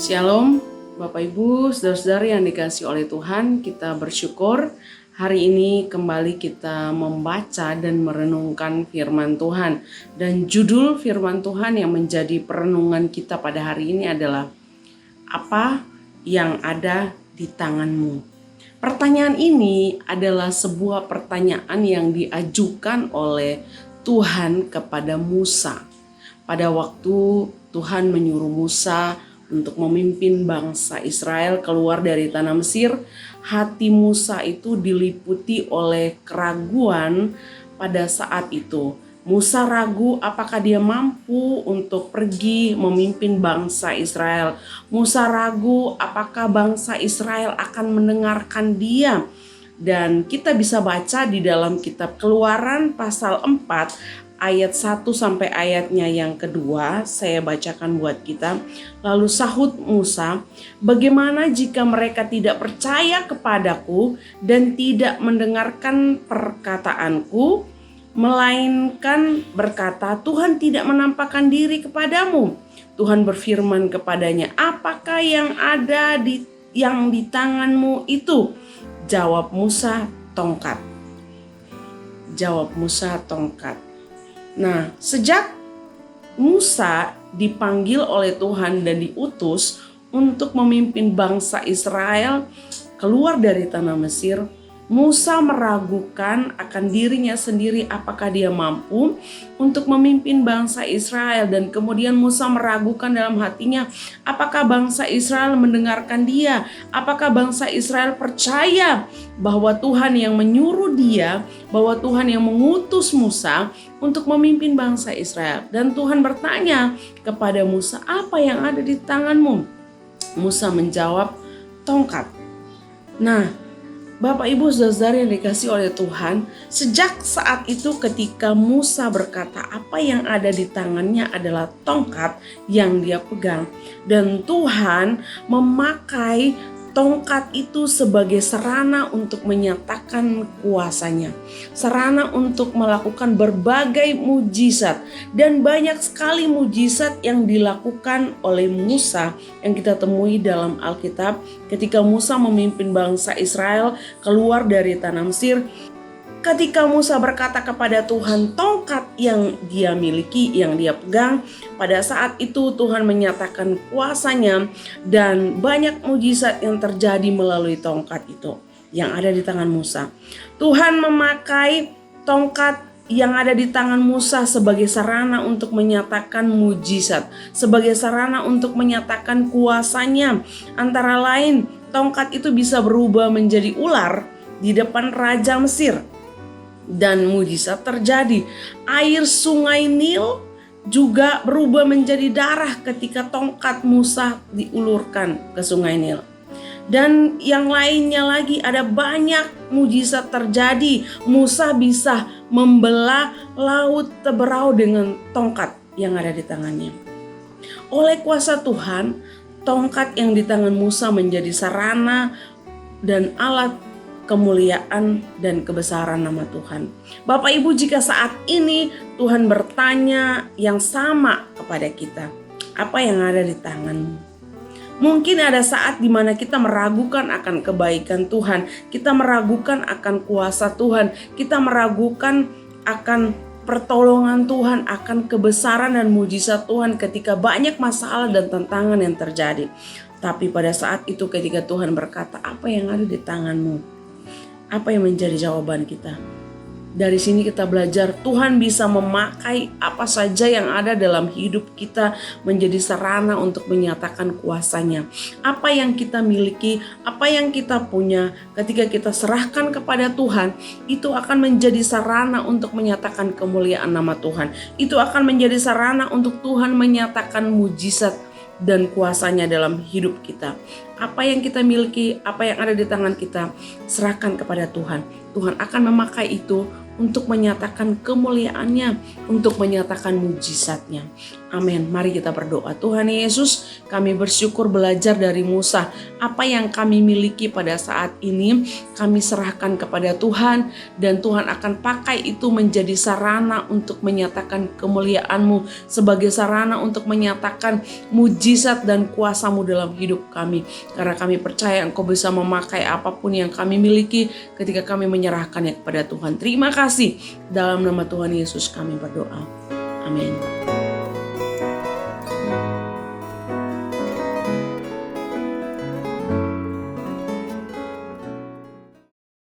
Shalom Bapak Ibu, saudara-saudari yang dikasihi oleh Tuhan, kita bersyukur hari ini kembali kita membaca dan merenungkan firman Tuhan. Dan judul firman Tuhan yang menjadi perenungan kita pada hari ini adalah apa yang ada di tanganmu. Pertanyaan ini adalah sebuah pertanyaan yang diajukan oleh Tuhan kepada Musa. Pada waktu Tuhan menyuruh Musa untuk memimpin bangsa Israel keluar dari tanah Mesir, hati Musa itu diliputi oleh keraguan pada saat itu. Musa ragu apakah dia mampu untuk pergi memimpin bangsa Israel. Musa ragu apakah bangsa Israel akan mendengarkan dia. Dan kita bisa baca di dalam kitab Keluaran pasal 4 ayat 1 sampai ayatnya yang kedua, saya bacakan buat kita. Lalu sahut Musa, bagaimana jika mereka tidak percaya kepadaku dan tidak mendengarkan perkataanku, melainkan berkata, Tuhan tidak menampakkan diri kepadamu. Tuhan berfirman kepadanya, apakah yang ada di tanganmu itu? Jawab Musa, tongkat. Jawab Musa, tongkat. Nah, sejak Musa dipanggil oleh Tuhan dan diutus untuk memimpin bangsa Israel keluar dari tanah Mesir, Musa meragukan akan dirinya sendiri apakah dia mampu untuk memimpin bangsa Israel. Dan kemudian Musa meragukan dalam hatinya apakah bangsa Israel mendengarkan dia, apakah bangsa Israel percaya bahwa Tuhan yang menyuruh dia, bahwa Tuhan yang mengutus Musa untuk memimpin bangsa Israel. Dan Tuhan bertanya kepada Musa, apa yang ada di tanganmu? Musa menjawab, tongkat. Nah, Bapak Ibu saudara yang dikasihi oleh Tuhan, sejak saat itu ketika Musa berkata apa yang ada di tangannya adalah tongkat yang dia pegang. Dan Tuhan memakai tongkat itu sebagai sarana untuk menyatakan kuasanya, sarana untuk melakukan berbagai mujizat. Dan banyak sekali mujizat yang dilakukan oleh Musa yang kita temui dalam Alkitab ketika Musa memimpin bangsa Israel keluar dari tanah Mesir. Ketika Musa berkata kepada Tuhan, tongkat yang dia miliki, yang dia pegang, pada saat itu Tuhan menyatakan kuasanya dan banyak mujizat yang terjadi melalui tongkat itu yang ada di tangan Musa. Tuhan memakai tongkat yang ada di tangan Musa sebagai sarana untuk menyatakan mujizat, sebagai sarana untuk menyatakan kuasanya. Antara lain, tongkat itu bisa berubah menjadi ular di depan Raja Mesir. Dan mujizat terjadi. Air sungai Nil juga berubah menjadi darah ketika tongkat Musa diulurkan ke sungai Nil. Dan yang lainnya lagi, ada banyak mujizat terjadi. Musa bisa membelah laut Teberau dengan tongkat yang ada di tangannya. Oleh kuasa Tuhan, tongkat yang di tangan Musa menjadi sarana dan alat kemuliaan dan kebesaran nama Tuhan. Bapak Ibu, jika saat ini Tuhan bertanya yang sama kepada kita, apa yang ada di tanganmu? Mungkin ada saat di mana kita meragukan akan kebaikan Tuhan, kita meragukan akan kuasa Tuhan, kita meragukan akan pertolongan Tuhan, akan kebesaran dan mujizat Tuhan ketika banyak masalah dan tantangan yang terjadi. Tapi pada saat itu ketika Tuhan berkata, apa yang ada di tanganmu? Apa yang menjadi jawaban kita? Dari sini kita belajar Tuhan bisa memakai apa saja yang ada dalam hidup kita menjadi sarana untuk menyatakan kuasanya. Apa yang kita miliki, apa yang kita punya, ketika kita serahkan kepada Tuhan, itu akan menjadi sarana untuk menyatakan kemuliaan nama Tuhan. Itu akan menjadi sarana untuk Tuhan menyatakan mujizat dan kuasanya dalam hidup kita. apa yang kita miliki, apa yang ada di tangan kita, serahkan kepada Tuhan. Tuhan akan memakai itu untuk menyatakan kemuliaannya, untuk menyatakan mujizatnya. Amin. Mari kita berdoa. Tuhan Yesus, kami bersyukur belajar dari Musa. Apa yang kami miliki pada saat ini, kami serahkan kepada Tuhan, dan Tuhan akan pakai itu menjadi sarana untuk menyatakan kemuliaan-Mu, sebagai sarana untuk menyatakan mujizat dan kuasa-Mu dalam hidup kami. Karena kami percaya Engkau bisa memakai apapun yang kami miliki ketika kami menyerahkannya kepada Tuhan. Terima kasih. Dalam nama Tuhan Yesus kami berdoa. Amin.